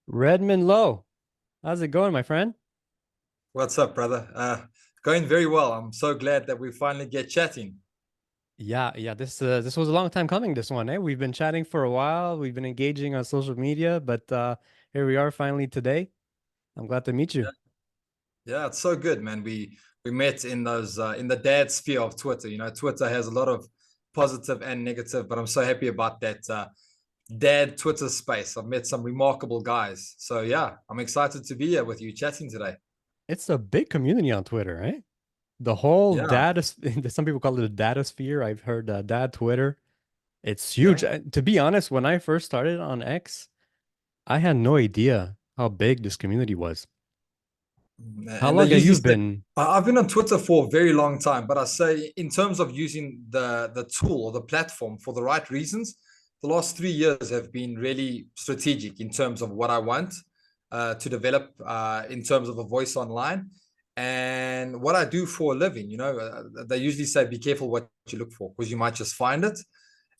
Redmond Low, how's it going, my friend? What's up, brother? Going very well. I'm so glad that we finally get chatting. Yeah. This was a long time coming. This one, eh? We've been chatting for a while. We've been engaging on social media, but here we are finally today. I'm glad to meet you. Yeah, yeah, it's so good, man. We met in those in the dad sphere of Twitter. You know, Twitter has a lot of positive and negative, but I'm so happy about that dad Twitter space. I've met some remarkable guys. So yeah, I'm excited to be here with you chatting today. It's a big community on Twitter, right? The whole Yeah, data, some people call it a data sphere. I've heard dad Twitter. It's yeah. huge. To be honest, when I first started on X, I had no idea how big this community was. How And they long have usually you say been? I've been on Twitter for a very long time, but I say in terms of using the tool or the platform for the right reasons, the last 3 years have been really strategic in terms of what I want to develop in terms of a voice online and what I do for a living. You know, they usually say be careful what you look for because you might just find it.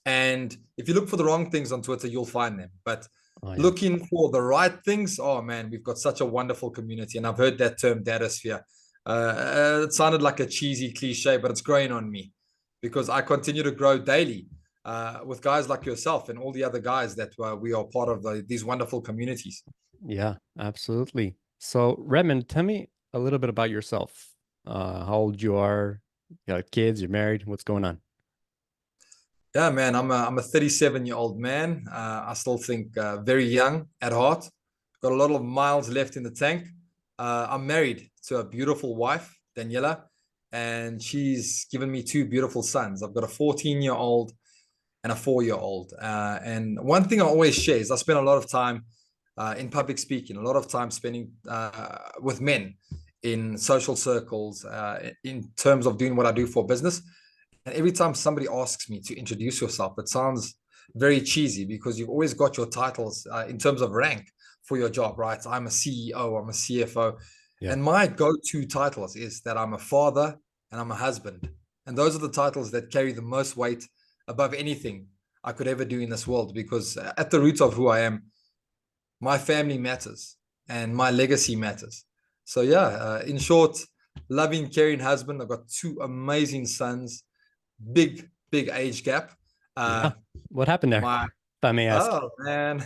And if you look for the wrong things on Twitter, you'll find them. But Oh yeah. looking for the right things, oh man, we've got such a wonderful community. And I've heard that term datasphere. It sounded like a cheesy cliche, but it's growing on me because I continue to grow daily with guys like yourself and all the other guys that we are part of these wonderful communities. Yeah, absolutely. So, Redmond, tell me a little bit about yourself. How old you are, you got kids, you're married, what's going on? Yeah, man, I'm a 37-year-old man. I still think very young at heart. Got a lot of miles left in the tank. I'm married to a beautiful wife, Daniela, and she's given me two beautiful sons. I've got a 14-year-old and a 4-year-old. And one thing I always share is I spend a lot of time in public speaking, a lot of time spending with men in social circles in terms of doing what I do for business. And every time somebody asks me to introduce yourself, it sounds very cheesy because you've always got your titles in terms of rank for your job, right? I'm a CEO, I'm a CFO. Yeah. And my go to titles is that I'm a father and I'm a husband. And those are the titles that carry the most weight above anything I could ever do in this world because at the root of who I am, my family matters and my legacy matters. So, yeah, in short, loving, caring husband. I've got two amazing sons, big age gap. Uh, Yeah. What happened there, my if I may ask? oh man,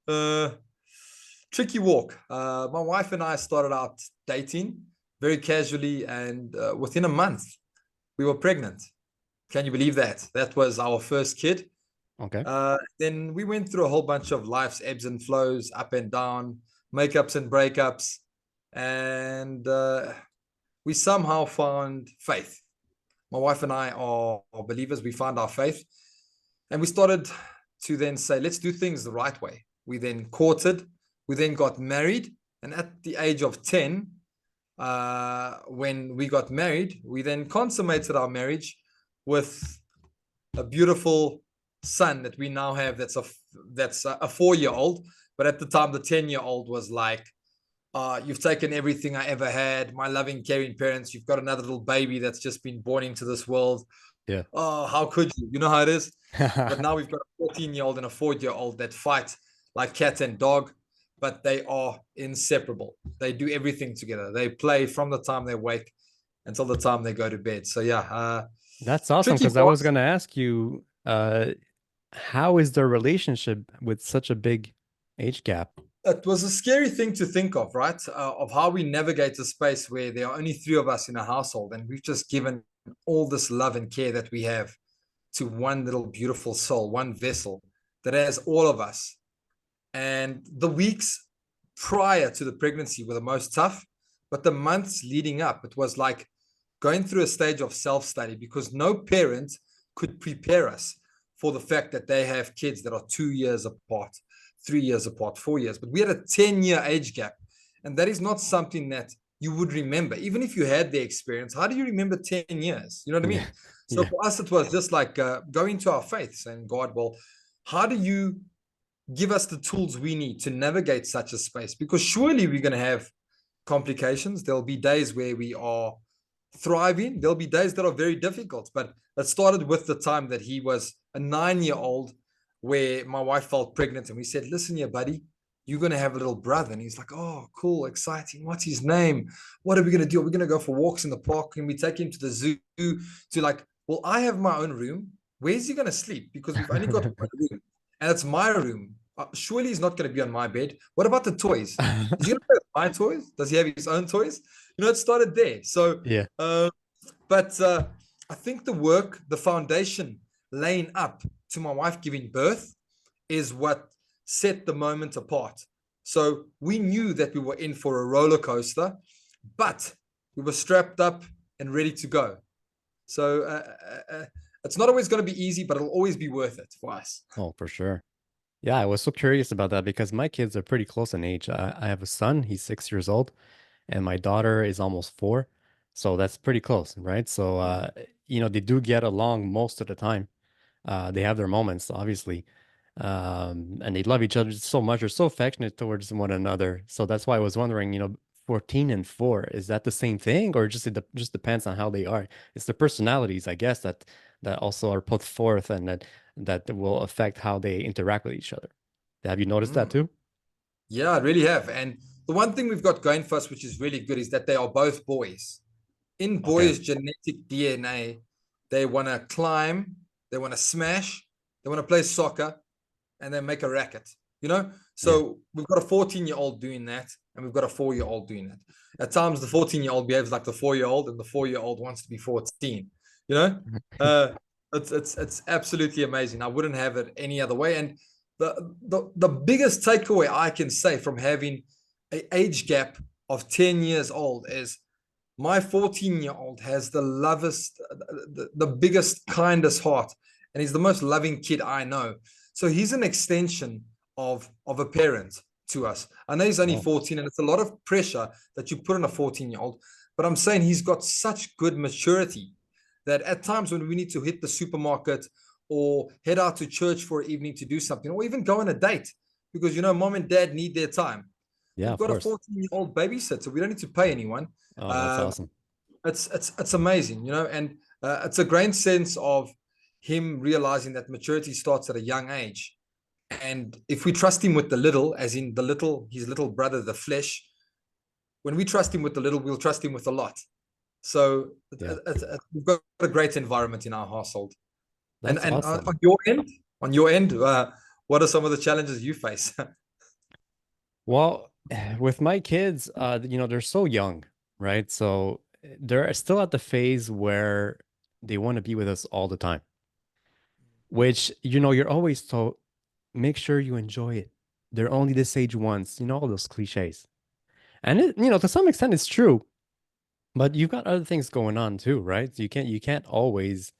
uh, tricky walk. My wife and I started out dating very casually, and within a month, we were pregnant. Can you believe that? That was our first kid. Okay. Then we went through a whole bunch of life's ebbs and flows, up and down, makeups and breakups, and we somehow found faith. My wife and I are believers. We found our faith. And we started to then say, let's do things the right way. We then courted. We then got married. And at the age of 10, when we got married, we then consummated our marriage with a beautiful son that we now have that's a 4-year old. But at the time, the 10-year old was like, you've taken everything I ever had, my loving, caring parents. You've got another little baby that's just been born into this world. Yeah. Oh, how could you? You know how it is. But now we've got a 14-year-old and a 4-year-old that fight like cat and dog, but they are inseparable. They do everything together. They play from the time they wake until the time they go to bed. So yeah, That's awesome tricky because I was parts. going to ask you, how is their relationship with such a big age gap? It was a scary thing to think of, right? Of how we navigate a space where there are only three of us in a household, and we've just given all this love and care that we have to one little beautiful soul, one vessel that has all of us. And the weeks prior to the pregnancy were the most tough, but the months leading up, it was like going through a stage of self study because no parent could prepare us for the fact that they have kids that are 2 years apart, 3 years apart, 4 years. But we had a 10-year age gap. And that is not something that you would remember. Even if you had the experience, how do you remember 10 years? You know what I Yeah. mean? So Yeah. for us, it was just like going to our faith, saying, God, well, how do you give us the tools we need to navigate such a space? Because surely we're going to have complications. There'll be days where we are thriving. There'll be days that are very difficult. But it started with the time that he was a 9-year-old, where my wife felt pregnant, and we said, "Listen, here, buddy, 9 years. We're going to have complications. There'll be days where we are thriving. There'll be days that are very difficult. But it started with the time that he was a 9-year-old, where my wife felt pregnant, and we said, "Listen, here, buddy, you're going to have a little brother. And he's like, oh, cool, exciting. What's his name? What are we going to do? Are we going to go for walks in the park? Can we take him to the zoo? To like, well, I have my own room. Where's he going to sleep? Because we've only got one room and it's my room. Surely he's not going to be on my bed. What about the toys? Is he going to play with my toys? Does he have his own toys? It started there. So, Yeah. but I think the foundation laying up to my wife giving birth is what set the moment apart. So we knew that we were in for a roller coaster, but we were strapped up and ready to go. So it's not always going to be easy, but it'll always be worth it for us. Oh, for sure. Yeah, I was so curious about that because my kids are pretty close in age. I have a son, he's 6 years old, and my daughter is almost 4. So that's pretty close, right? So, they do get along most of the time. They have their moments, obviously. And they love each other so much. They're so affectionate towards one another. So that's why I was wondering, 14 and 4, is that the same thing or just depends on how they are? It's the personalities, I guess, that also are put forth and that will affect how they interact with each other. Have you noticed that Mm. too? Yeah, I really have. And the one thing we've got going for us, which is really good, is that they are both boys. In Okay. boys' genetic DNA, they want to climb, they want to smash, they want to play soccer, and then make a racket. Yeah. So we've got a 14-year-old doing that, and we've got a 4-year-old doing that. At times, the 14-year-old behaves like the 4-year-old, and the 4-year-old wants to be 14. You know, uh, it's absolutely amazing. I wouldn't have it any other way. And the biggest takeaway I can say from having an age gap of 10 years old is my 14-year-old has the the biggest, kindest heart, and he's the most loving kid I know. So he's an extension of a parent to us. I know he's only Oh, 14, and it's a lot of pressure that you put on a 14-year-old, but I'm saying he's got such good maturity that at times when we need to hit the supermarket or head out to church for an evening to do something, or even go on a date, because mom and dad need their time. yeah, We've of got a course. 14-year-old babysitter. We don't need to pay anyone. Oh, that's Um, awesome. it's amazing, and it's a great sense of him realizing that maturity starts at a young age. And if we trust him with the little, as in his little brother, the flesh, when we trust him with the little, we'll trust him with a lot. So Yeah. we've got a great environment in our household. And That's and awesome. on your end, what are some of the challenges you face? Well, with my kids, they're so young, right? So they're still at the phase where they want to be with us all the time, which, you're always told, make sure you enjoy it. They're only this age once, all those cliches. And to some extent it's true, but you've got other things going on too, right? You can't always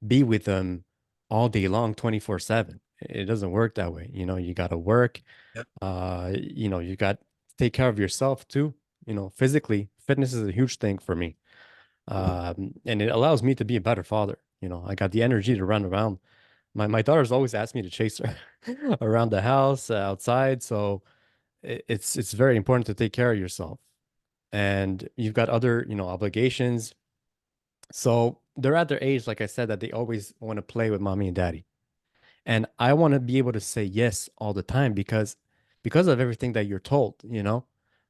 be with them all day long, 24/7. It doesn't work that way. You got to work. Yeah. You got to take care of yourself too. Physically, fitness is a huge thing for me. And it allows me to be a better father. I got the energy to run around. My daughter's always asked me to chase her around the house, outside. So it's very important to take care of yourself. And you've got other, obligations. So they're at their age, like I said, that they always want to play with mommy and daddy. And I want to be able to say yes all the time because of everything that you're told.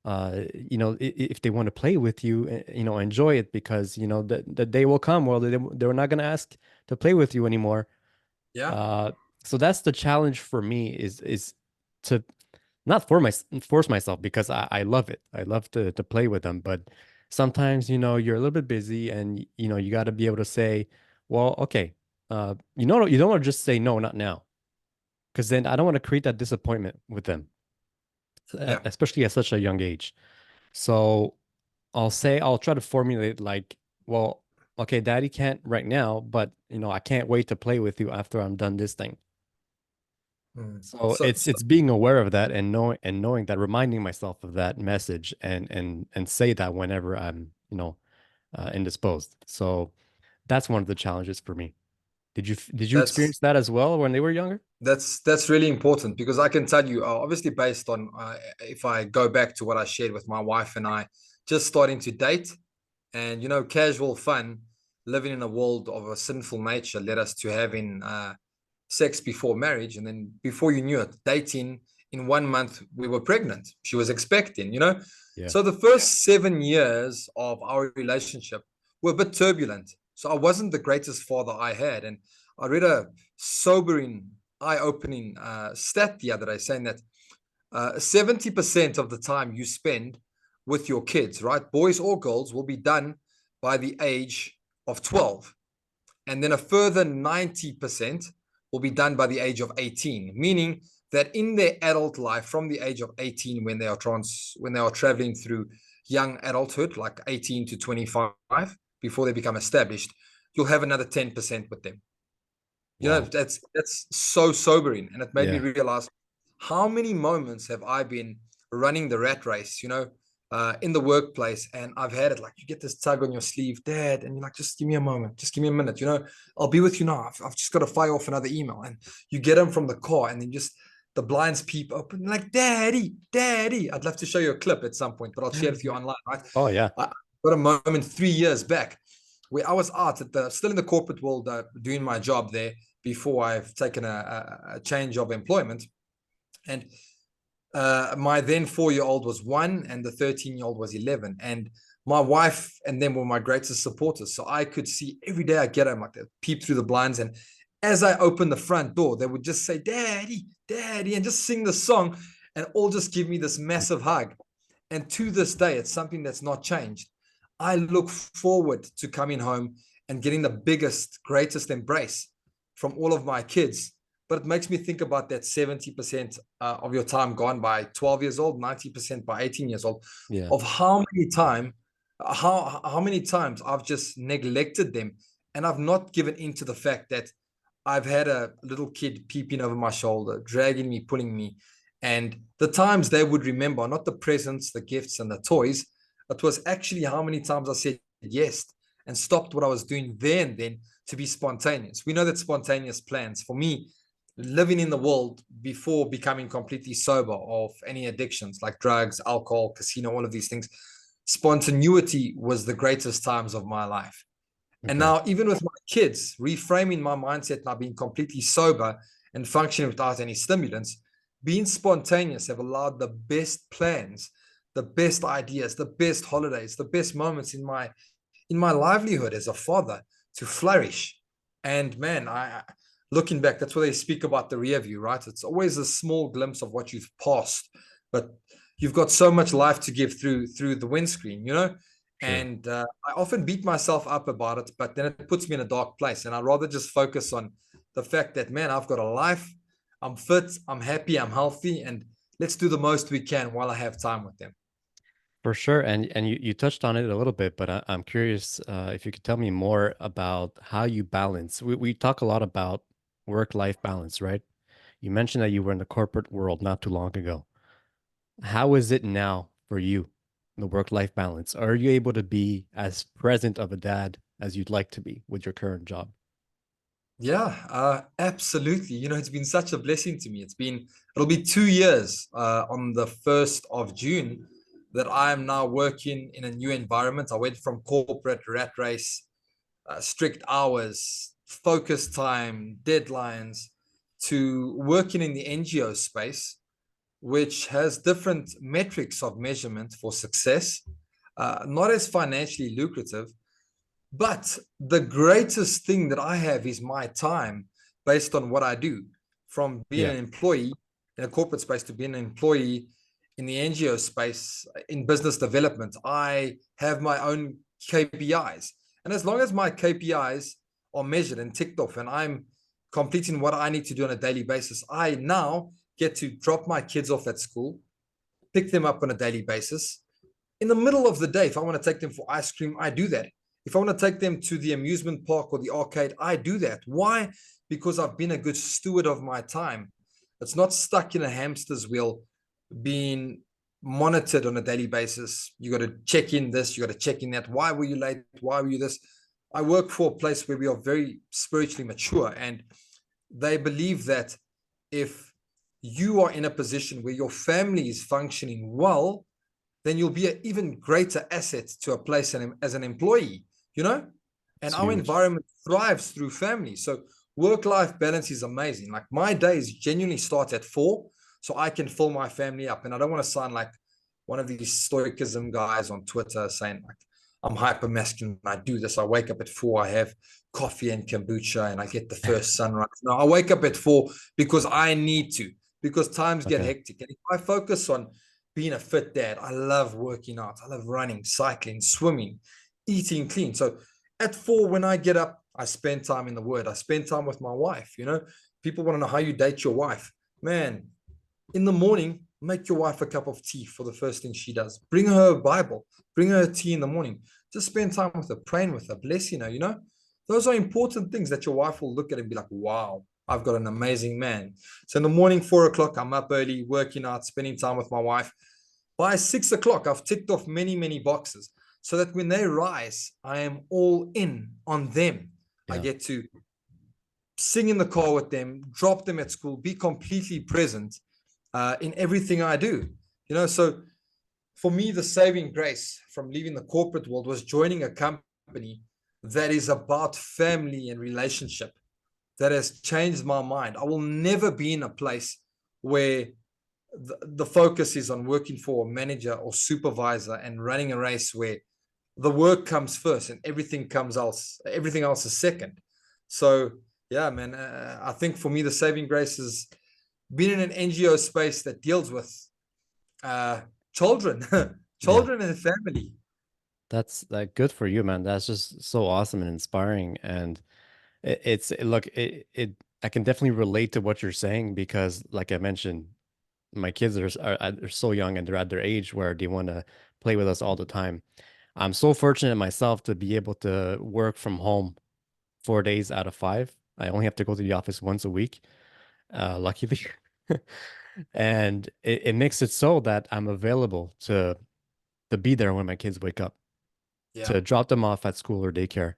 If they want to play with you, enjoy it because the day will come where they're not going to ask to play with you anymore. Yeah. Uh, so that's the challenge for me is to not force myself because I love it. I love to play with them, but sometimes you're a little bit busy and you got to be able to say, well, okay, you don't want to just say no, not now, because then I don't want to create that disappointment with them, Yeah. especially at such a young age. So I'll try to formulate like, well, okay, daddy can't right now, but I can't wait to play with you after I'm done this thing. Mm. So So, it's being aware of that and knowing that, reminding myself of that message and say that whenever I'm, indisposed. So that's one of the challenges for me. Did you that's experience that as well when they were younger? that's really important because I can tell you, obviously, based on if I go back to what I shared with my wife and I, just starting to date and casual fun, living in a world of a sinful nature led us to having sex before marriage, and then before you knew it, dating in 1 month we were pregnant. She was expecting, you know. Yeah. So the first 7 years of our relationship were a bit turbulent. So I wasn't the greatest father I had. And I read a sobering, eye-opening stat the other day saying that 70% of the time you spend with your kids, right, boys or girls, will be done by the age of 12. And then a further 90% will be done by the age of 18, meaning that in their adult life, from the age of 18, when they are traveling through young adulthood, like 18 to 25, before they become established, you'll have another 10% with them. You know, Wow. that's so sobering. And it made me Yeah. realize how many moments have I been running the rat race, you know, in the workplace. And I've had it like, you get this tug on your sleeve, Dad, and you're like, just give me a moment, just give me a minute, you know, I'll be with you now. I've just got to fire off another email. And you get them from the car, and then just the blinds peep open, like, Daddy, Daddy. I'd love to show you a clip at some point, but I'll share it with you online, right? Oh yeah. I got a moment 3 years back where I was out still in the corporate world, doing my job there before I've taken a change of employment. And my then 4-year-old was 1 and the 13-year-old was 11. And my wife and them were my greatest supporters. So I could see every day I get them like that, peep through the blinds. And as I opened the front door, they would just say, Daddy, Daddy, and just sing the song and all just give me this massive hug. And to this day, it's something that's not changed. I look forward to coming home and getting the biggest, greatest embrace from all of my kids. But it makes me think about that 70% of your time gone by 12 years old, 90% by 18 years old, Yeah. of how many times I've just neglected them, and I've not given into the fact that I've had a little kid peeping over my shoulder, dragging me, pulling me. And the times they would remember, not the presents, the gifts, and the toys, it was actually how many times I said yes and stopped what I was doing there and then to be spontaneous. We know that spontaneous plans, for me, living in the world before becoming completely sober of any addictions like drugs, alcohol, casino, all of these things, spontaneity was the greatest times of my life. And Okay. now, even with my kids, reframing my mindset now, being completely sober and functioning without any stimulants, being spontaneous have allowed the best plans, the best ideas, the best holidays, the best moments in my livelihood as a father to flourish. And man, I looking back, that's where they speak about the rear view, right? It's always a small glimpse of what you've passed, but you've got so much life to give through the windscreen, you know. Sure. And I often beat myself up about it, but then it puts me in a dark place. And I'd rather just focus on the fact that, man, I've got a life, I'm fit, I'm happy, I'm healthy, and let's do the most we can while I have time with them. For sure. And you touched on it a little bit, but I'm curious if you could tell me more about how you balance. We talk a lot about work-life balance, right? You mentioned that you were in the corporate world not too long ago. How is it now for you, the work-life balance? Are you able to be as present of a dad as you'd like to be with your current job? Yeah, absolutely. You know, it's been such a blessing to me. It'll be 2 years on the 1st of June that I am now working in a new environment. I went from corporate rat race, strict hours, focus time, deadlines, to working in the NGO space, which has different metrics of measurement for success, not as financially lucrative, but the greatest thing that I have is my time based on what I do, from being Yeah. an employee in a corporate space to being an employee in the NGO space in business development. I have my own KPIs. And as long as my KPIs are measured and ticked off and I'm completing what I need to do on a daily basis, I now get to drop my kids off at school, pick them up on a daily basis. In the middle of the day, if I want to take them for ice cream, I do that. If I want to take them to the amusement park or the arcade, I do that. Why? Because I've been a good steward of my time. It's not stuck in a hamster's wheel, being monitored on a daily basis. You got to check in this, you got to check in that. Why were you late? Why were you this? I work for a place where we are very spiritually mature, and they believe that if you are in a position where your family is functioning well, then you'll be an even greater asset to a place as an employee, you know? And It's our huge. environment thrives through family. So work-life balance is amazing. Like my days genuinely start at 4. so I can fill my family up. And I don't want to sound like one of these stoicism guys on Twitter saying like, I'm hyper masculine. I do this. I wake up at 4. I have coffee and kombucha, and I get the first sunrise. No, I wake up at 4 because I need to, because times get Okay. hectic. And if I focus on being a fit dad, I love working out. I love running, cycling, swimming, eating clean. So at 4, when I get up, I spend time in the Word. I spend time with my wife. You know, people want to know how you date your wife. Man, in the morning, make your wife a cup of tea for the first thing she does. Bring her a Bible. Bring her a tea in the morning. Just spend time with her, praying with her, blessing her, you know? Those are important things that your wife will look at and be like, wow, I've got an amazing man. So in the morning, 4 o'clock, I'm up early, working out, spending time with my wife. By 6 o'clock, I've ticked off many, many boxes so that when they rise, I am all in on them. I Yeah. get to sing in the car with them, drop them at school, be completely present in everything I do. You know, so for me, the saving grace from leaving the corporate world was joining a company that is about family and relationship, that has changed my mind. I will never be in a place where the focus is on working for a manager or supervisor and running a race where the work comes first and everything else is second. So yeah, man, I think for me the saving grace is being in an NGO space that deals with uh, children, Yeah. children and family. That's like good for you, man. That's just so awesome and inspiring. And look, I can definitely relate to what you're saying because, like I mentioned, my kids are so young and they're at their age where they want to play with us all the time. I'm so fortunate myself to be able to work from home 4 days out of 5. I only have to go to the office once a week, luckily. And it makes it so that I'm available to be there when my kids wake up, Yeah, to drop them off at school or daycare,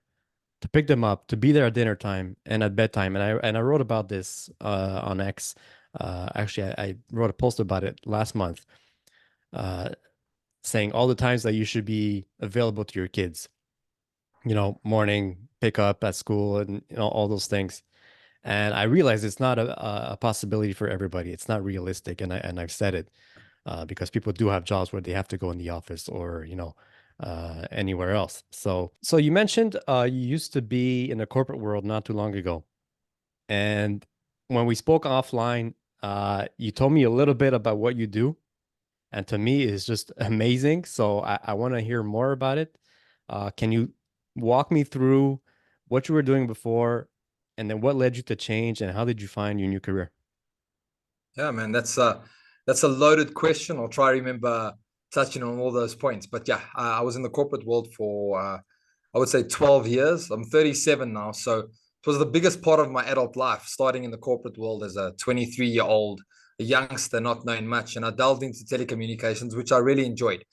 to pick them up, to be there at dinner time and at bedtime. And I wrote about this on X. Actually, I wrote a post about it last month, uh, saying all the times that you should be available to your kids. You know, morning pickup at school and all those things. And I realize it's not a possibility for everybody. It's not realistic, and I've said it because people do have jobs where they have to go in the office or anywhere else. So you mentioned you used to be in the corporate world not too long ago, and when we spoke offline, you told me a little bit about what you do, and to me it's just amazing. So I want to hear more about it. Can you walk me through what you were doing before, and then what led you to change, and how did you find your new career? yeah, man, that's a loaded question. I'll try to remember touching on all those points. But yeah, I was in the corporate world for I would say 12 years. I'm 37 now, so it was the biggest part of my adult life, starting in the corporate world as a 23-year-old, a youngster, not knowing much, and I delved into telecommunications, which I really enjoyed.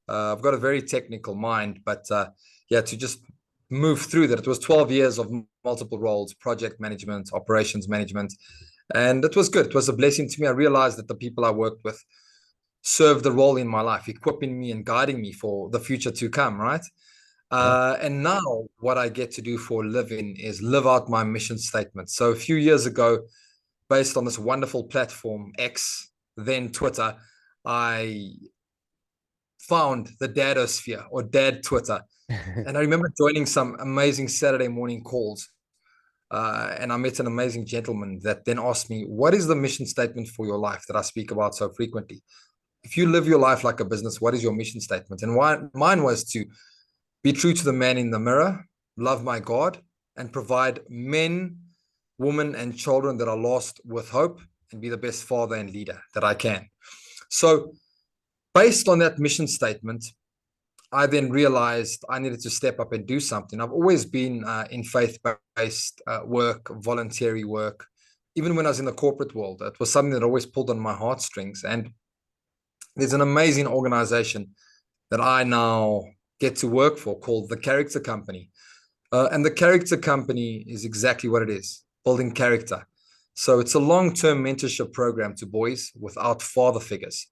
I've got a very technical mind, but yeah, to just move through that, it was 12 years of multiple roles: project management, operations management, and it was good. It was a blessing to me. I realized that the people I worked with served the role in my life, equipping me and guiding me for the future to come, right? Yeah. And now what I get to do for a living is live out my mission statement. So a few years ago, based on this wonderful platform, X, then Twitter, I found the dadosphere or dad Twitter. And I remember joining some amazing Saturday morning calls. And I met an amazing gentleman that then asked me, what is the mission statement for your life that I speak about so frequently? If you live your life like a business, what is your mission statement? And mine was to be true to the man in the mirror, love my God, and provide men, women, and children that are lost with hope, and be the best father and leader that I can. So, based on that mission statement, I then realized I needed to step up and do something. I've always been in faith-based work, voluntary work. Even when I was in the corporate world, it was something that always pulled on my heartstrings. And there's an amazing organization that I now get to work for called the Character Company. And the Character Company is exactly what it is: building character. So it's a long-term mentorship program to boys without father figures.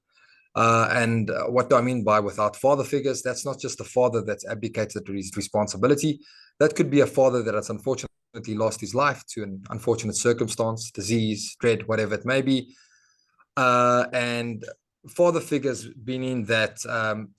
And what do I mean by without father figures? That's not just a father that's abdicated his responsibility. That could be a father that has unfortunately lost his life to an unfortunate circumstance, disease, dread, whatever it may be. And father figures, meaning that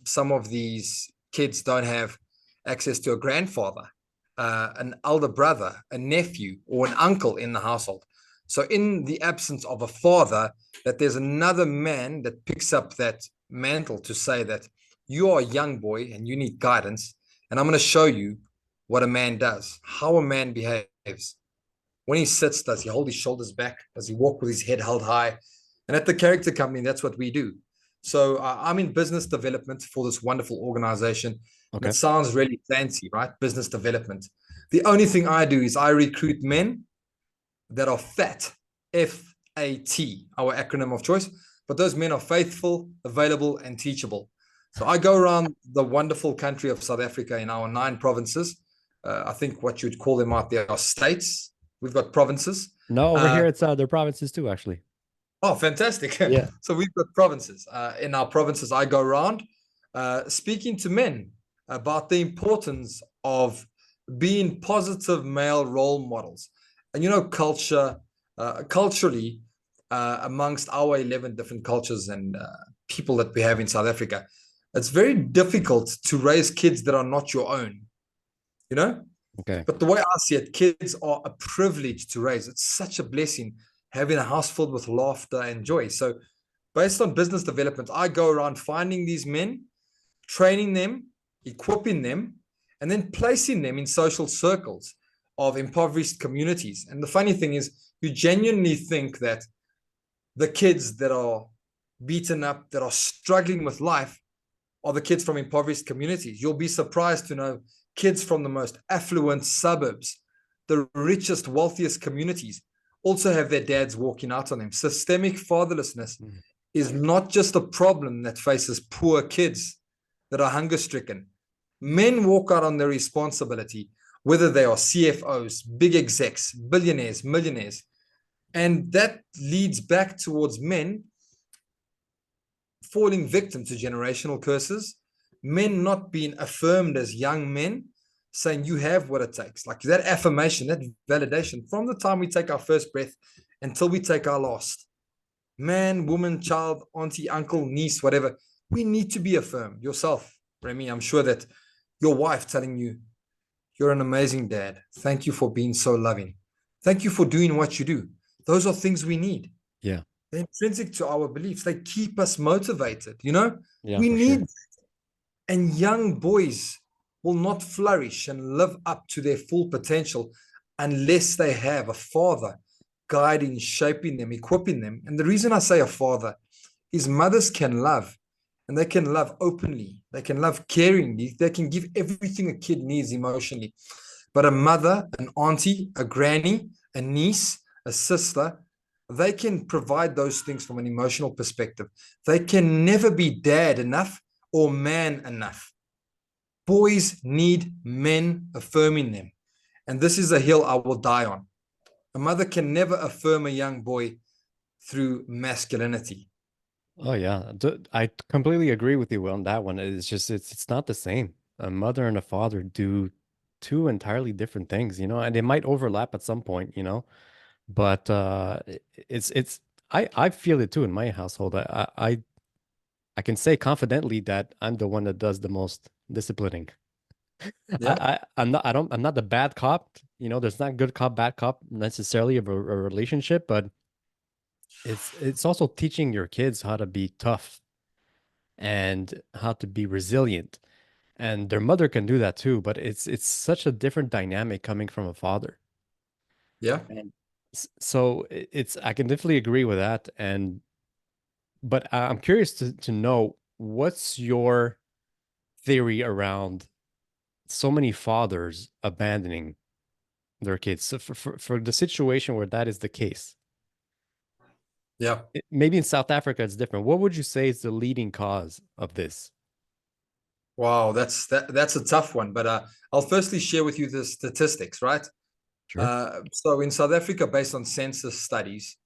some of these kids don't have access to a grandfather, an elder brother, a nephew, or an uncle in the household. So, in the absence of a father, that there's another man that picks up that mantle to say that you are a young boy and you need guidance, and I'm going to show you what a man does, how a man behaves. When he sits, does he hold his shoulders back? Does he walk with his head held high? And at the character company, that's what we do. So I'm in business development for this wonderful organization. And it Okay. sounds really fancy, right? Business development. The only thing I do is I recruit men that are fat, FAT, our acronym of choice. But those men are faithful, available, and teachable. So I go around the wonderful country of South Africa in our 9 provinces. I think what you'd call them out there are states. We've got provinces. No, over Uh, here it's their provinces too, actually. oh, fantastic. Yeah. So we've got provinces. In our provinces, I go around speaking to men about the importance of being positive male role models. And culturally, amongst our 11 different cultures and people that we have in South Africa, it's very difficult to raise kids that are not your own, you know? Okay. But the way I see it, kids are a privilege to raise. It's such a blessing having a house filled with laughter and joy. So, based on business development, I go around finding these men, training them, equipping them, and then placing them in social circles of impoverished communities. And the funny thing is, you genuinely think that the kids that are beaten up, that are struggling with life, are the kids from impoverished communities. You'll be surprised to know kids from the most affluent suburbs, the richest, wealthiest communities, also have their dads walking out on them. Systemic fatherlessness Mm. is not just a problem that faces poor kids that are hunger stricken. Men walk out on their responsibility, whether they are CFOs, big execs, billionaires, millionaires. And that leads back towards men falling victim to generational curses, men not being affirmed as young men, saying you have what it takes. Like that affirmation, that validation from the time we take our first breath until we take our last. Man, woman, child, auntie, uncle, niece, whatever. We need to be affirmed. Yourself, Remy, I'm sure that your wife telling you, you're an amazing dad. Thank you for being so loving. Thank you for doing what you do. Those are things we need. Yeah. They're intrinsic to our beliefs. They keep us motivated. You know, Yeah, we for sure. need, and young boys will not flourish and live up to their full potential unless they have a father guiding, shaping them, equipping them. And the reason I say a father is mothers can love, and they can love openly. They can love caringly. They can give everything a kid needs emotionally. But a mother, an auntie, a granny, a niece, a sister, they can provide those things from an emotional perspective. They can never be dad enough or man enough. Boys need men affirming them. And this is a hill I will die on. A mother can never affirm a young boy through masculinity. Oh yeah. I completely agree with you on that one. It's just it's not the same. A mother and a father do two entirely different things, and they might overlap at some point, but it's I feel it too in my household. I can say confidently that I'm the one that does the most disciplining. Yeah. I'm not the bad cop. There's not good cop, bad cop necessarily of a relationship, but it's also teaching your kids how to be tough and how to be resilient. And their mother can do that too, but it's such a different dynamic coming from a father. Yeah. And so it's I can definitely agree with that. But I'm curious to know what's your theory around so many fathers abandoning their kids. So for the situation where that is the case, Yeah. maybe in South Africa it's different. What would you say is the leading cause of this? Wow, that's a tough one. But I'll firstly share with you the statistics, right? Sure. So in South Africa, based on census studies,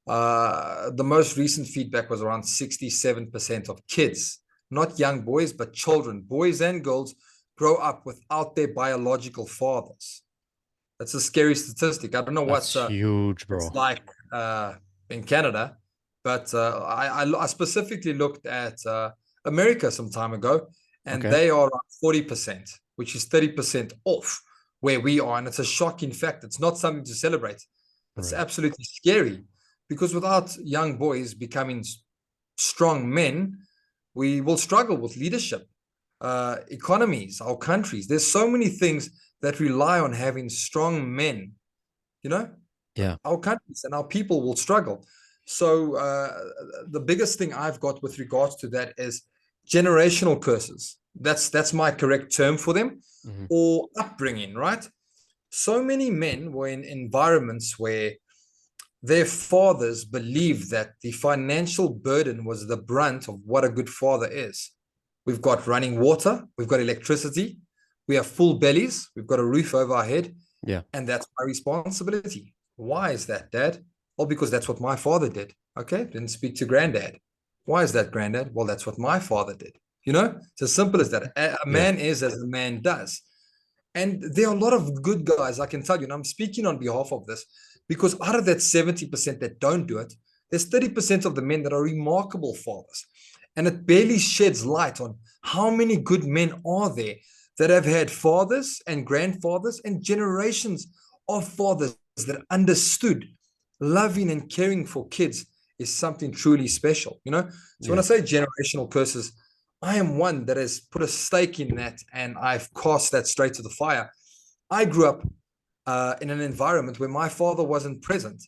the most recent feedback was around 67% of kids, not young boys, but children, boys and girls, grow up without their biological fathers. That's a scary statistic. I don't know what That's huge, it's bro. like in Canada, but I specifically looked at America some time ago, and Okay. they are 40%, which is 30% off where we are. And it's a shocking fact. It's not something to celebrate. It's Right. absolutely scary because without young boys becoming strong men, we will struggle with leadership, economies, our countries. There's so many things that rely on having strong men, you know, Yeah. our countries and our people will struggle. So the biggest thing I've got with regards to that is generational curses. That's my correct term for them, Hmm. or upbringing, right? So many men were in environments where their fathers believed that the financial burden was the brunt of what a good father is. We've got running water, we've got electricity, we have full bellies, we've got a roof over our head, Yeah. and that's my responsibility. Why is that, Dad? Well, because that's what my father did. Okay, didn't speak to granddad. Why is that, granddad? Well, that's what my father did. You know, it's as simple as that. A Yeah. man is as a man does. And there are a lot of good guys, I can tell you, and I'm speaking on behalf of this, because out of that 70% that don't do it, there's 30% of the men that are remarkable fathers. And it barely sheds light on how many good men are there that have had fathers and grandfathers and generations of fathers that understood loving and caring for kids is something truly special, you know? So when I Yeah. say generational curses, I am one that has put a stake in that and I've cast that straight to the fire. I grew up in an environment where my father wasn't present.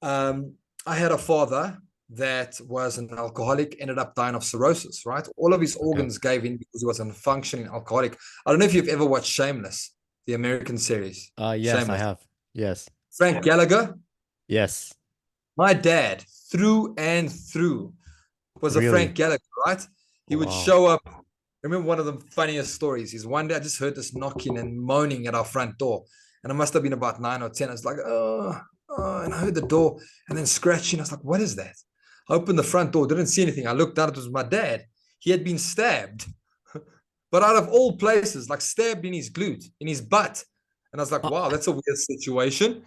Um, I had a father that was an alcoholic, ended up dying of cirrhosis, right? All of his Okay. organs gave in because he was a functioning alcoholic. I don't know if you've ever watched Shameless, the American series. Yes, I Shameless. have. Yes. Frank Gallagher, Yes. my dad, through and through, was a Frank Really? Gallagher, right? He would Wow. show up. I remember one of the funniest stories is one day I just heard this knocking and moaning at our front door. And it must have been about 9 or 10. I was like, and I heard the door and then scratching. I was like, what is that? I opened the front door, didn't see anything. I looked out, it was my dad. He had been stabbed, but out of all places, like stabbed in his glute, in his butt. And I was like, Oh, wow, that's a weird situation.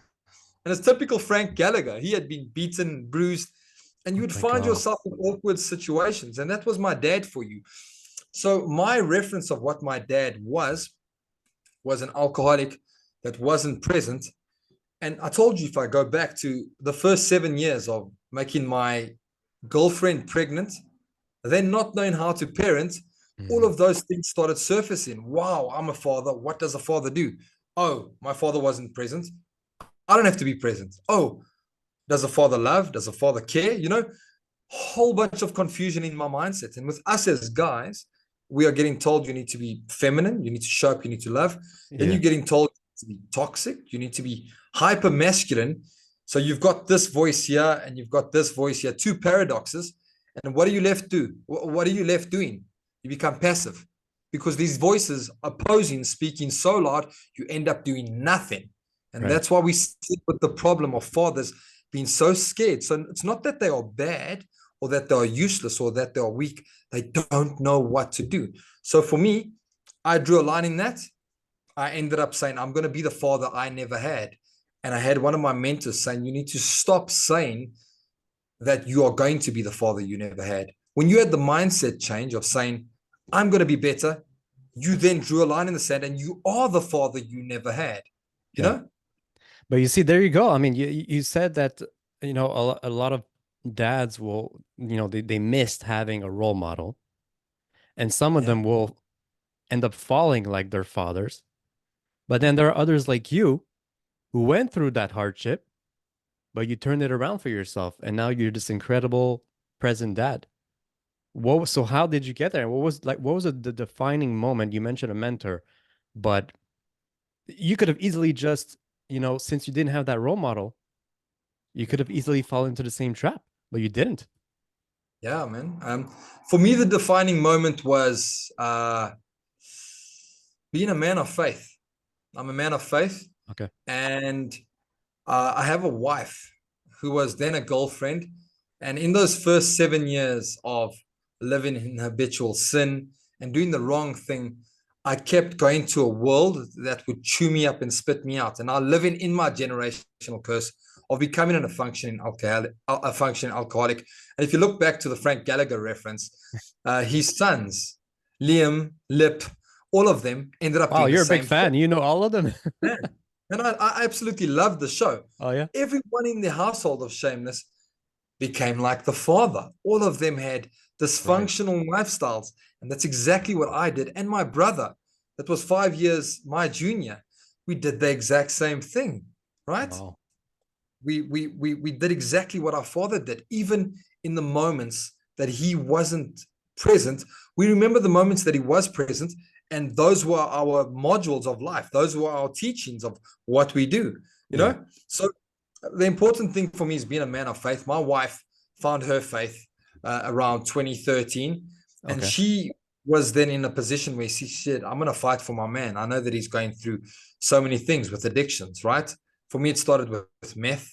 And it's typical Frank Gallagher. He had been beaten, bruised, and you oh would my find God. yourself in awkward situations. And that was my dad for you. So my reference of what my dad was an alcoholic that wasn't present. And I told you, if I go back to the first 7 years of making my girlfriend pregnant, then not knowing how to parent, all Hmm. of those things started surfacing. Wow, I'm a father. What does a father do? Oh, my father wasn't present. I don't have to be present. Oh, does a father love? Does a father care? You know, whole bunch of confusion in my mindset. And with us as guys, we are getting told you need to be feminine, you need to show up, you need to love. Then Yeah. you're getting told to be toxic, you need to be hyper masculine. So you've got this voice here and you've got this voice here, two paradoxes. And what are you left do? What are you left doing? You become passive because these voices opposing, speaking so loud, you end up doing nothing. And Right. that's why we sit with the problem of fathers being so scared. So it's not that they are bad or that they are useless or that they are weak. They don't know what to do. So for me, I drew a line in that. I ended up saying, I'm going to be the father I never had. And I had one of my mentors saying, you need to stop saying that you are going to be the father you never had. When you had the mindset change of saying, I'm going to be better, you then drew a line in the sand and you are the father you never had. You Yeah. know? But you see, there you go. I mean, you said that, a lot of dads will, they missed having a role model, and some of Yeah. them will end up falling like their fathers. But then there are others like you who went through that hardship, but you turned it around for yourself, and now you're this incredible present dad. So how did you get there? What was the defining moment? You mentioned a mentor, but you could have easily just, since you didn't have that role model, you could have easily fallen into the same trap, but you didn't. Yeah, man. For me, the defining moment was being a man of faith. I'm a man of faith, Okay. and I have a wife who was then a girlfriend. And in those first 7 years of living in habitual sin and doing the wrong thing, I kept going to a world that would chew me up and spit me out. And I living in my generational curse of becoming a functioning alcoholic. And if you look back to the Frank Gallagher reference, his sons, Liam, Lip, all of them ended up Wow, doing the you're a big same fan. thing. You know all of them. Man. And I absolutely love the show. Oh yeah. Everyone in the household of Shameless became like the father. All of them had Right. dysfunctional lifestyles. And that's exactly what I did. And my brother, that was 5 years my junior, we did the exact same thing, right? Wow. We did exactly what our father did, even in the moments that he wasn't present. We remember the moments that he was present, and those were our modules of life. Those were our teachings of what we do, you Yeah. know? So the important thing for me is being a man of faith. My wife found her faith around 2013, and Okay. she was then in a position where she said, I'm going to fight for my man. I know that he's going through so many things with addictions, right? For me, it started with meth.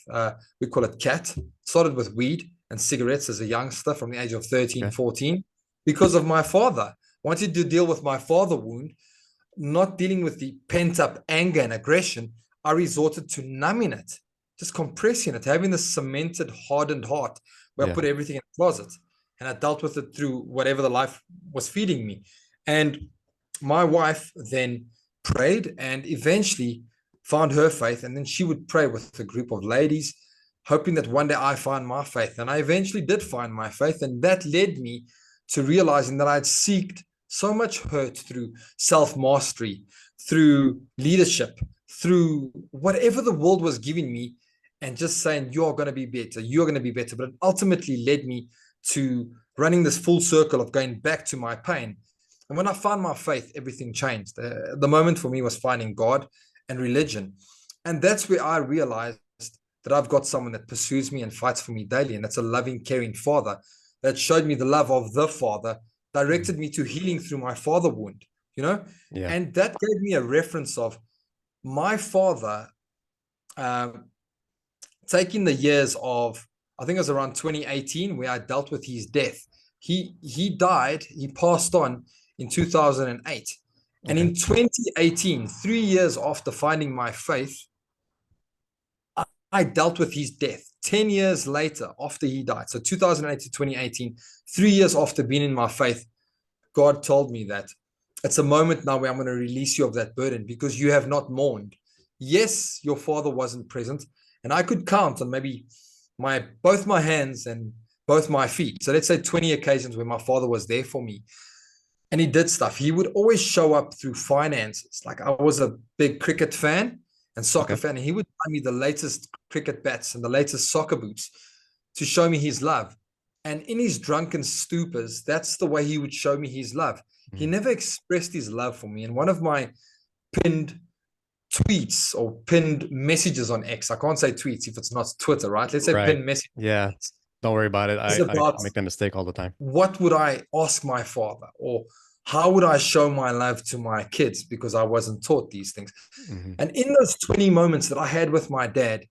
We call it cat. It started with weed and cigarettes as a youngster from the age of 13, Okay. 14, because of my father. Wanted to deal with my father wound, not dealing with the pent up anger and aggression. I resorted to numbing it, just compressing it, having this cemented, hardened heart where I Yeah. put everything in a closet, and I dealt with it through whatever the life was feeding me. And my wife then prayed and eventually found her faith. And then she would pray with a group of ladies, hoping that one day I find my faith. And I eventually did find my faith. And that led me to realizing that I'd seeked so much hurt through self-mastery, through leadership, through whatever the world was giving me, and just saying, you're going to be better, you're going to be better. But it ultimately led me to running this full circle of going back to my pain. And when I found my faith, everything changed. The moment for me was finding God and religion. And that's where I realized that I've got someone that pursues me and fights for me daily. And that's a loving, caring father that showed me the love of the father, directed me to healing through my father wound, you know? Yeah. And that gave me a reference of my father taking the years of, I think it was around 2018 where I dealt with his death. He died, he passed on in 2008. And Okay. in 2018, 3 years after finding my faith, I dealt with his death. 10 years later, after he died, so 2008 to 2018, 3 years after being in my faith, God told me that it's a moment now where I'm going to release you of that burden because you have not mourned. Yes, your father wasn't present, and I could count on maybe both my hands and both my feet. So let's say 20 occasions where my father was there for me and he did stuff. He would always show up through finances. Like I was a big cricket fan and soccer Okay. fan, and he would buy me the latest cricket bats and the latest soccer boots to show me his love. And in his drunken stupors, that's the way he would show me his love. He Mhm. never expressed his love for me. And one of my pinned tweets or pinned messages on X, I can't say tweets if it's not Twitter, right? Let's say Right. pinned message Yeah. Don't worry about it. is I about make that mistake all the time. what would I ask my father, or how would I show my love to my kids because I wasn't taught these things. Hmm. And in those 20 moments that I had with my dad,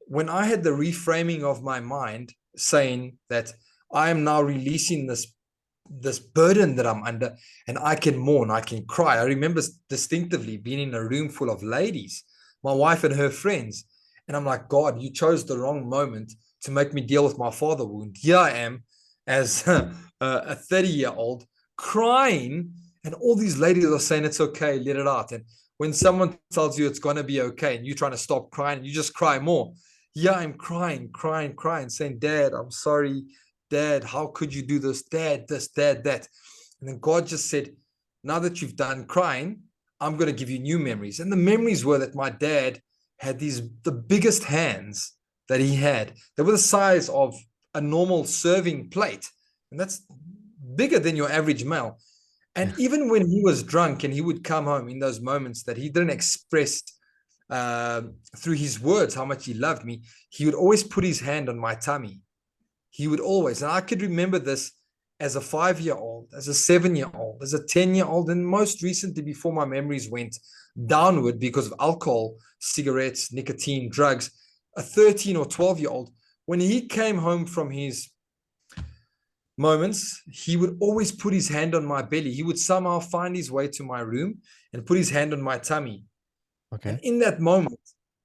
when I had the reframing of my mind saying that I am now releasing this burden that I'm under, and I can mourn, I can cry. I remember distinctively being in a room full of ladies, my wife and her friends. And I'm like, God, you chose the wrong moment to make me deal with my father wound. Here I am as a 30-year-old crying, and all these ladies are saying, it's okay, let it out. And when someone tells you it's going to be okay and you're trying to stop crying, and you just cry more. Yeah, I'm crying, saying, Dad, I'm sorry. Dad, how could you do this? Dad, this, Dad, that. And then God just said, now that you've done crying, I'm going to give you new memories. And the memories were that my dad had the biggest hands that he had. They were the size of a normal serving plate. And that's bigger than your average male. Yeah. And even when he was drunk and he would come home in those moments that he didn't express through his words how much he loved me, he would always put his hand on my tummy. He would always, and I could remember this as a 5-year-old, as a 7-year-old, as a 10-year-old, and most recently before my memories went downward because of alcohol, cigarettes, nicotine, drugs, a 13 or 12-year-old, when he came home from his moments, he would always put his hand on my belly. He would somehow find his way to my room and put his hand on my tummy. And Okay. in that moment,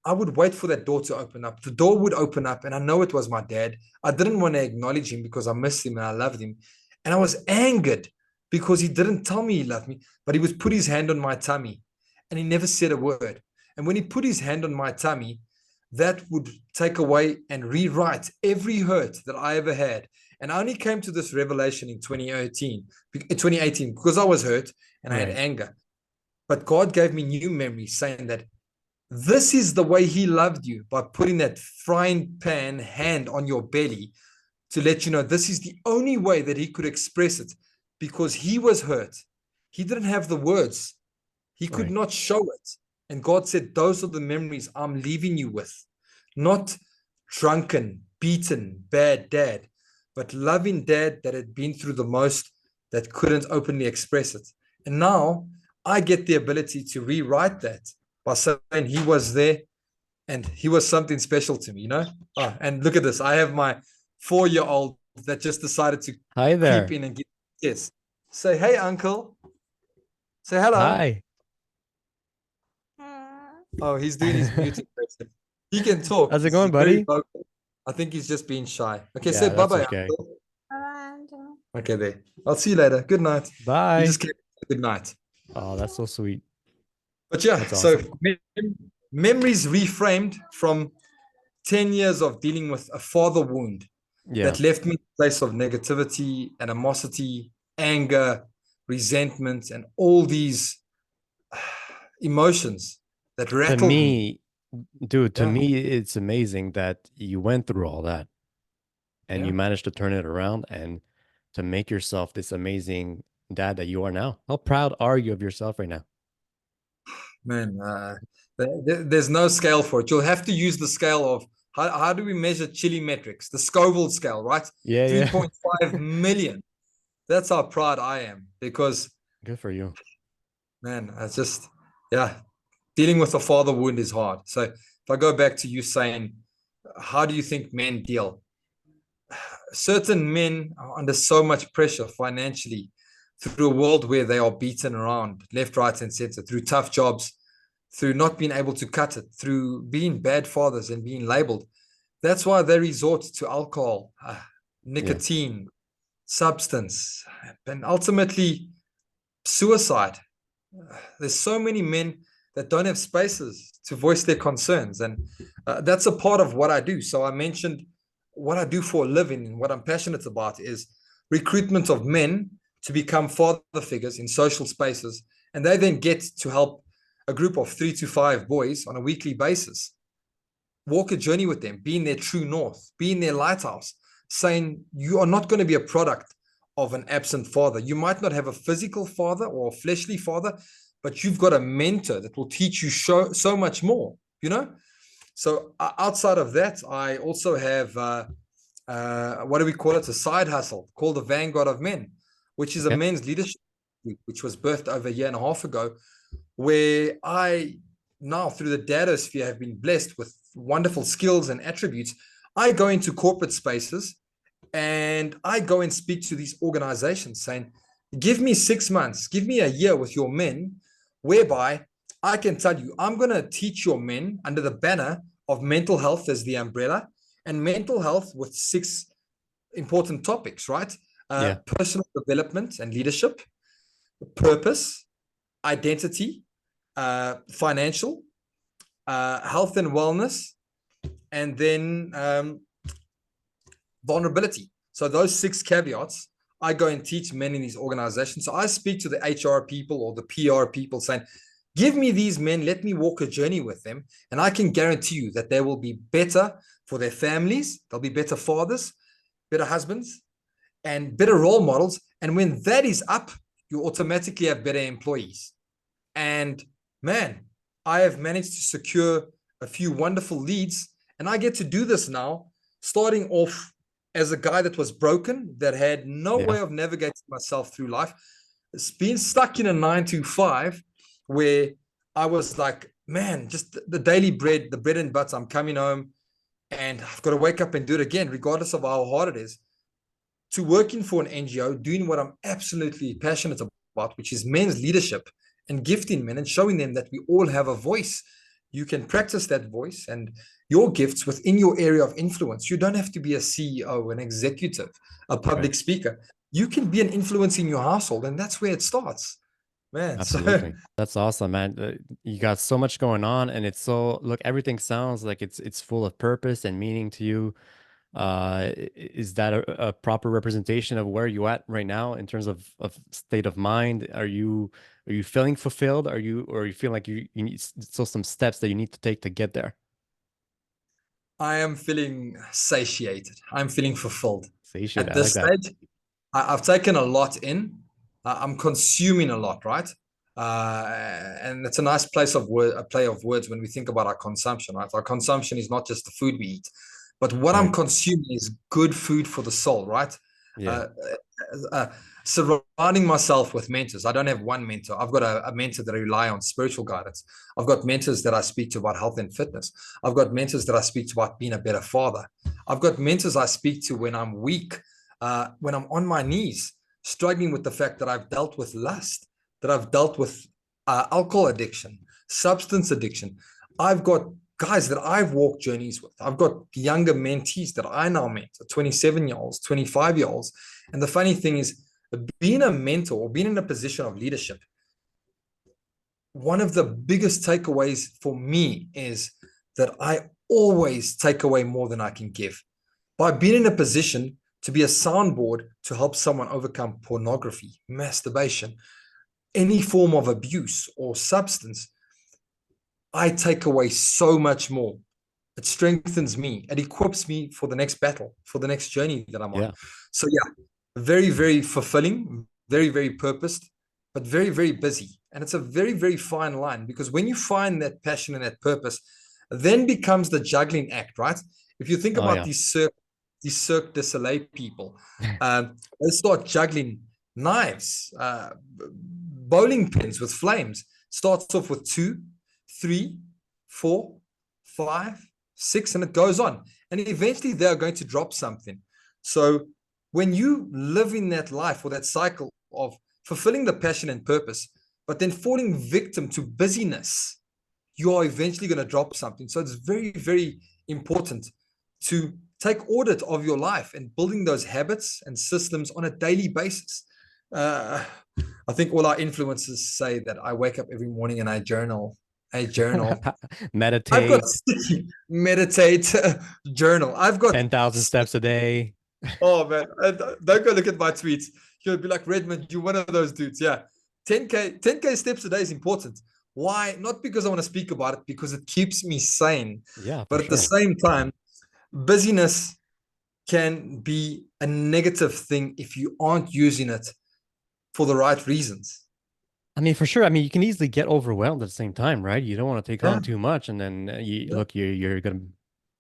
I would wait for that door to open up. The door would open up, and I know it was my dad. I didn't want to acknowledge him because I missed him and I loved him. And I was angered because he didn't tell me he loved me, but he would put his hand on my tummy and he never said a word. And when he put his hand on my tummy, that would take away and rewrite every hurt that I ever had. And I only came to this revelation in 2018 because I was hurt and I had Right. anger. But God gave me new memories saying that this is the way he loved you, by putting that frying pan hand on your belly to let you know this is the only way that he could express it, because he was hurt. He didn't have the words. He could Right. not show it. And God said, those are the memories I'm leaving you with. Not drunken, beaten, bad dad, but loving dad that had been through the most, that couldn't openly express it. And now I get the ability to rewrite that by saying he was there and he was something special to me, you know? Oh, and look at this. I have my 4-year-old that just decided to Hi creep there. in and get a kiss. Say, hey, uncle. Say hello. Hi. Oh, he's doing his mute impression. He can talk. How's it He's going, very buddy? vocal. I think he's just being shy. Okay, say Yeah, that's bye-bye, okay. uncle. Okay, there. I'll see you later. Good night. He Bye. just came. Good night. Oh, that's so sweet. But yeah, That's so awesome. memories reframed from 10 years of dealing with a father wound Yeah. that left me in a place of negativity, animosity, anger, resentment, and all these emotions that To rattled me. me, dude, to Yeah, me, it's amazing that you went through all that and yeah, you managed to turn it around and to make yourself this amazing dad that you are now. How proud are you of yourself right now? man. There's no scale for it. You'll have to use the scale of how do we measure chili metrics? The Scoville scale, right? Yeah, yeah. 3.5 million. That's how proud I am, because, Good for you. man, I just, yeah, dealing with a father wound is hard. So if I go back to you saying, how do you think men deal? Certain men are under so much pressure financially, through a world where they are beaten around left, right, and center, through tough jobs, through not being able to cut it, through being bad fathers and being labeled. That's why they resort to alcohol, Yeah. nicotine, substance, and ultimately suicide. There's so many men that don't have spaces to voice their concerns, and that's a part of what I do. So I mentioned what I do for a living, and what I'm passionate about is recruitment of men to become father figures in social spaces, and they then get to help a group of 3 to 5 boys on a weekly basis walk a journey with them, being their true north, being their lighthouse, saying you are not going to be a product of an absent father. You might not have a physical father or a fleshly father, but you've got a mentor that will teach you so much more, you know? So outside of that, I also have, what do we call it? A side hustle called the Vanguard of Men, which is a Okay. men's leadership group, which was birthed over a year and a half ago, where I now, through the datosphere, have been blessed with wonderful skills and attributes. I go into corporate spaces and I go and speak to these organizations saying, give me 6 months, give me a year with your men, whereby I can tell you, I'm going to teach your men under the banner of mental health as the umbrella, and mental health with 6 important topics, right? Yeah. Personal development and leadership, purpose, identity, financial, health and wellness, and then vulnerability. So those 6 caveats, I go and teach men in these organizations. So I speak to the HR people or the PR people saying, give me these men, let me walk a journey with them, and I can guarantee you that they will be better for their families. They'll be better fathers, better husbands, and better role models. And when that is up, you automatically have better employees. And man, I have managed to secure a few wonderful leads, and I get to do this now, starting off as a guy that was broken, that had no Yeah. way of navigating myself through life. It's been stuck in a 9 to 5 where I was like, man, just the daily bread, the bread and butter. I'm coming home and I've got to wake up and do it again, regardless of how hard it is, to working for an NGO, doing what I'm absolutely passionate about, which is men's leadership and gifting men and showing them that we all have a voice you can practice that voice and your gifts within your area of influence. You don't have to be a CEO, an executive, a Right. public speaker. You can be an influence in your household, and that's where it starts, man. So Absolutely. That's awesome, man. You got so much going on, and it's so, look, everything sounds like it's full of purpose and meaning to you. Is that a proper representation of where you at right now in terms of state of mind? Are you feeling fulfilled? Or are you feel like you need still some steps that you need to take to get there? I am feeling satiated. I'm feeling fulfilled. Satiate. At I like this that. stage, I've taken a lot in. I'm consuming a lot, right? And it's a nice place of word, a play of words when we think about our consumption, right? Our consumption is not just the food we eat, but what I'm Right. consuming is good food for the soul, right? Yeah. Uh, uh, Surrounding myself with mentors. I don't have one mentor. I've got a mentor that I rely on, spiritual guidance. I've got mentors that I speak to about health and fitness. I've got mentors that I speak to about being a better father. I've got mentors I speak to when I'm weak, when I'm on my knees, struggling with the fact that I've dealt with lust, that I've dealt with alcohol addiction, substance addiction. I've got guys that I've walked journeys with. I've got younger mentees that I now mentor, 27-year-olds, 25-year-olds. And the funny thing is, being a mentor or being in a position of leadership, one of the biggest takeaways for me is that I always take away more than I can give. By being in a position to be a soundboard to help someone overcome pornography, masturbation, any form of abuse or substance, I take away so much more. It strengthens me. It equips me for the next battle, for the next journey that I'm on. Yeah. So yeah, very, very fulfilling, very, very purposed, but very, very busy. And it's a very, very fine line, because when you find that passion and that purpose, then becomes the juggling act, right? If you think Oh about yeah. these Cirque du Soleil people, they start juggling knives, bowling pins with flames. Starts off with 2, 3, 4, 5, 6, and it goes on. And eventually they are going to drop something. So when you live in that life or that cycle of fulfilling the passion and purpose, but then falling victim to busyness, you are eventually going to drop something. So it's very, very important to take audit of your life and building those habits and systems on a daily basis. Uh, I think all our influencers say that I wake up every morning and I journal. I journal. I've got Meditate, sticky meditate journal. I've got 10,000 steps a day. oh man, don't go look at my tweets. You'll be like, Redmond, you're one of those dudes. Yeah. 10K steps a day is important. Why? Not because I want to speak about it, because it keeps me sane. Yeah, for But at the sure. same time, busyness can be a negative thing if you aren't using it for the right reasons. I mean, for sure. I mean, you can easily get overwhelmed at the same time, right? You don't want to take Yeah. on too much, and then you Yeah. look, you're gonna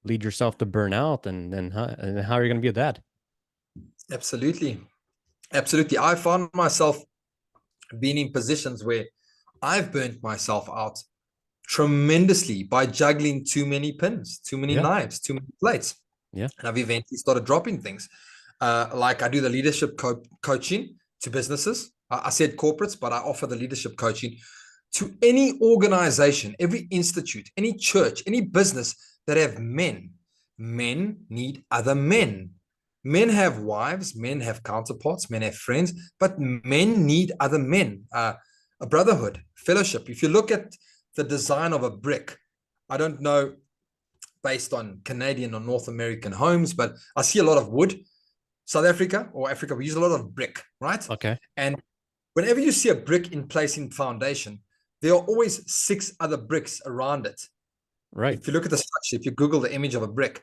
lead yourself to burnout, and then how are you gonna be a dad? Absolutely. Absolutely. I found myself being in positions where I've burnt myself out tremendously by juggling too many pins, too many Yeah, knives, too many plates. yeah, And I've eventually started dropping things. Like I do the leadership coaching to businesses. I said corporates, but I offer the leadership coaching to any organization, every institute, any church, any business that have men. Men need other men. Men have wives, men have counterparts, men have friends, but men need other men. A brotherhood, fellowship. If you look at the design of a brick, I don't know based on Canadian or North American homes, but I see a lot of wood. South Africa or Africa, we use a lot of brick, right? okay, And whenever you see a brick in place in foundation, there are always 6 other bricks around it. right. If you look at the structure, if you Google the image of a brick,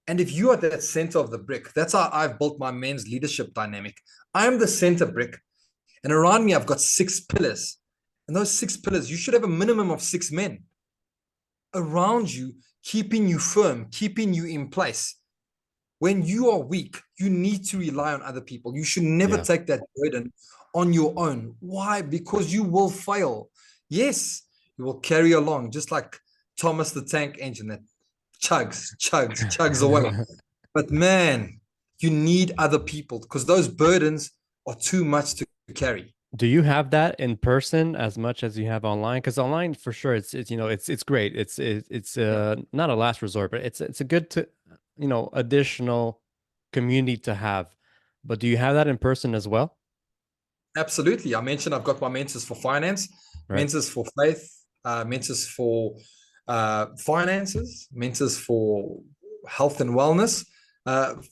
and if you are at the center of the brick, that's how I've built my men's leadership dynamic. I am the center brick, and around me, I've got 6 pillars. And those 6 pillars, you should have a minimum of 6 men around you, keeping you firm, keeping you in place. When you are weak, you need to rely on other people. You should never Yeah, take that burden on your own. Why? Because you will fail. Yes, you will carry along, just like Thomas the Tank Engine that chugs away. But man, you need other people because those burdens are too much to carry. Do you have that in person as much as you have online? Because online, for sure, it's it's great. It's Yeah. not a last resort, but it's a good to additional community to have. But do you have that in person as well? Absolutely. I mentioned I've got my mentors for finance, Right. mentors for faith, mentors for finances, mentors for health and wellness,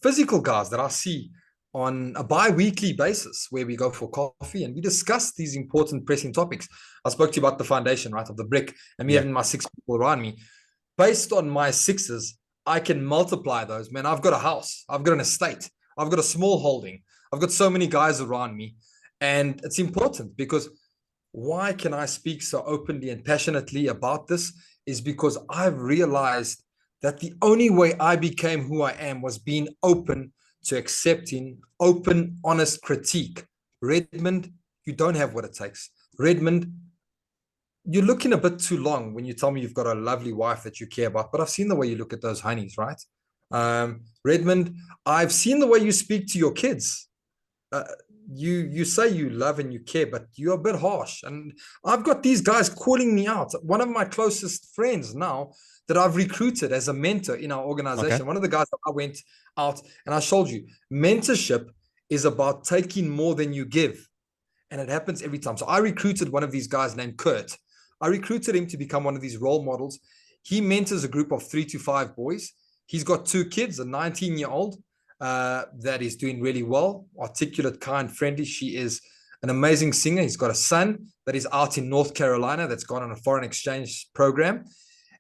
physical guys that I see on a bi-weekly basis where we go for coffee and we discuss these important pressing topics. I spoke to you about the foundation, right, of the brick, and me Yeah. having my six people around me. Based on my sixes, I can multiply those. Man, I've got a house, I've got an estate, I've got a small holding, I've got so many guys around me. And it's important because why can I speak so openly and passionately about this is because I've realized that the only way I became who I am was being open to accepting open, honest critique. Redmond, you don't have what it takes. Redmond, you're looking a bit too long when you tell me you've got a lovely wife that you care about, but I've seen the way you look at those honeys, right? Redmond, I've seen the way you speak to your kids. Uh, you say you love and you care, but you're a bit harsh. And I've got these guys calling me out. One of my closest friends now that I've recruited as a mentor in our Okay. organization, one of the guys that I went out and I showed you, mentorship is about taking more than you give. And it happens every time. So I recruited one of these guys named Kurt. I recruited him to become one of these role models. He mentors a group of 3 to 5 boys. He's got 2 kids, a 19-year-old that is doing really well, articulate, kind, friendly. She is an amazing singer. He's got a son that is out in North Carolina that's gone on a foreign exchange program.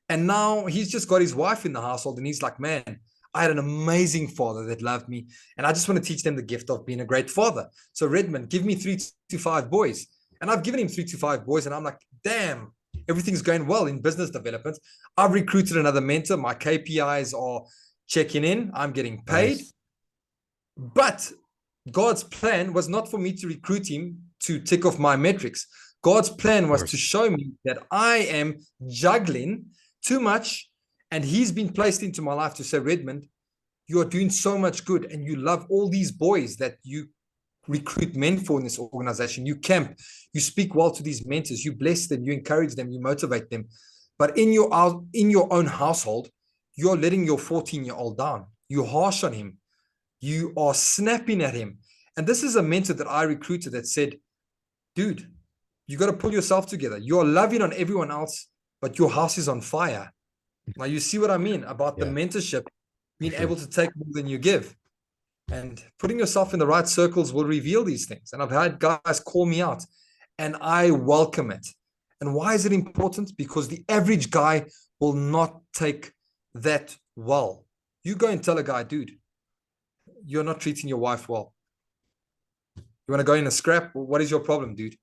And now he's just got his wife in the household, and he's like, man, I had an amazing father that loved me. And I just want to teach them the gift of being a great father. So, Redmond, give me 3 to 5 boys. And I've given him 3 to 5 boys. And I'm like, damn, everything's going well in business development. I've recruited another mentor. My KPIs are checking in. I'm getting paid. Nice. But God's plan was not for me to recruit him to tick off my metrics. God's plan Of was to course. show me that I am juggling too much. And he's been placed into my life to say, Redmond, you are doing so much good and you love all these boys that you recruit men for in this organization. You camp, you speak well to these mentors, you bless them, you encourage them, you motivate them. But in your own household, you're letting your 14-year-old down. You're harsh on him. You are snapping at him. And this is a mentor that I recruited that said, dude, you got to pull yourself together. You're loving on everyone else, but your house is on fire. Now, you see what I mean about the Yeah, mentorship, for being sure. able to take more than you give. And putting yourself in the right circles will reveal these things. And I've had guys call me out, and I welcome it. And why is it important? Because the average guy will not take that well. You go and tell a guy, dude, you're not treating your wife well. You want to go in a scrap? What is your problem, dude?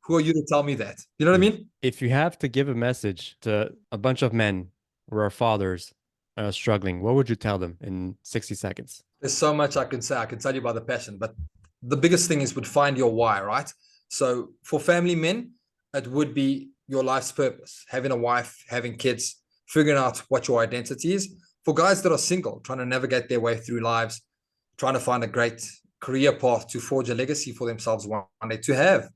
Who are you to tell me that? You know what I If mean? if you have to give a message to a bunch of men who are fathers struggling, what would you tell them in 60 seconds? There's so much I can say. I can tell you about the passion, but the biggest thing is would find your why, right? So for family men, it would be your life's purpose, having a wife, having kids, figuring out what your identity is. For guys that are single, trying to navigate their way through lives, trying to find a great career path to forge a legacy for themselves one day, to have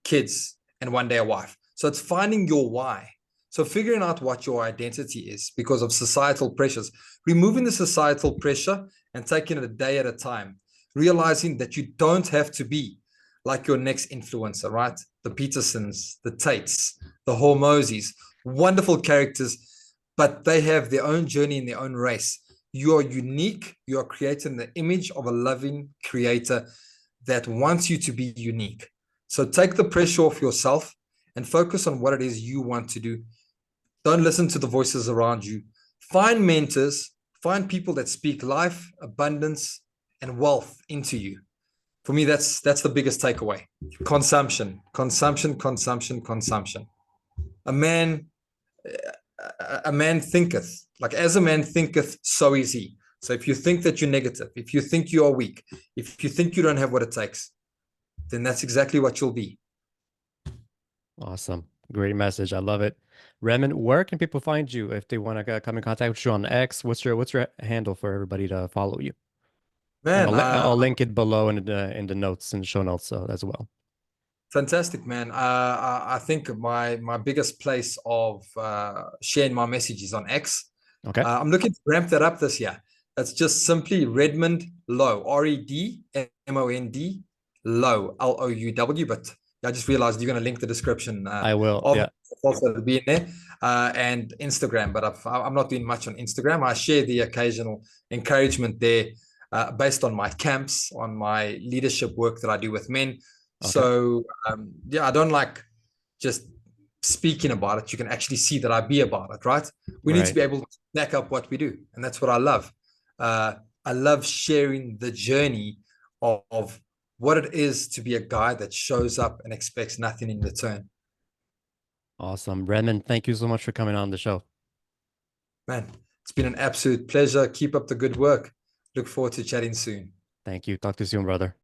kids and one day a wife. So it's finding your why. So figuring out what your identity is because of societal pressures, removing the societal pressure and taking it a day at a time, realizing that you don't have to be like your next influencer, right? The Petersons, the Tates, the Hormozis, wonderful characters, but they have their own journey in their own race. You are unique. You are creating the image of a loving creator that wants you to be unique. So take the pressure off yourself and focus on what it is you want to do. Don't listen to the voices around you. Find mentors, find people that speak life, abundance, and wealth into you. For me, that's the biggest takeaway. Consumption, consumption, consumption, consumption. A man, a man thinketh. Like as a man thinketh, so is he. So if you think that you're negative, if you think you are weak, if you think you don't have what it takes, then that's exactly what you'll be. Awesome. Great message. I love it. Redmond, where can people find you if they want to come in contact with you on X? What's your handle for everybody to follow you? And Man, I'll link it below in the notes and show notes as well. Fantastic, man. I think my biggest place of sharing my message is on X. Okay. I'm looking to ramp that up this year. That's just simply Redmond Louw, Redmond Louw, Louw. But I just realized you're going to link the description I will. of Yeah. it, also to be in there, and Instagram. But I'm not doing much on Instagram. I share the occasional encouragement there, based on my camps, on my leadership work that I do with men. Okay. So yeah, I don't like just speaking about it. You can actually see that I be about it, right? We need to Right. be able to back up what we do, and that's what I love. I love sharing the journey of what it is to be a guy that shows up and expects nothing in return. Awesome. Redmond, thank you so much for coming on the show. Man, it's been an absolute pleasure. Keep up the good work. Look forward to chatting soon. Thank you. Talk to you soon, brother.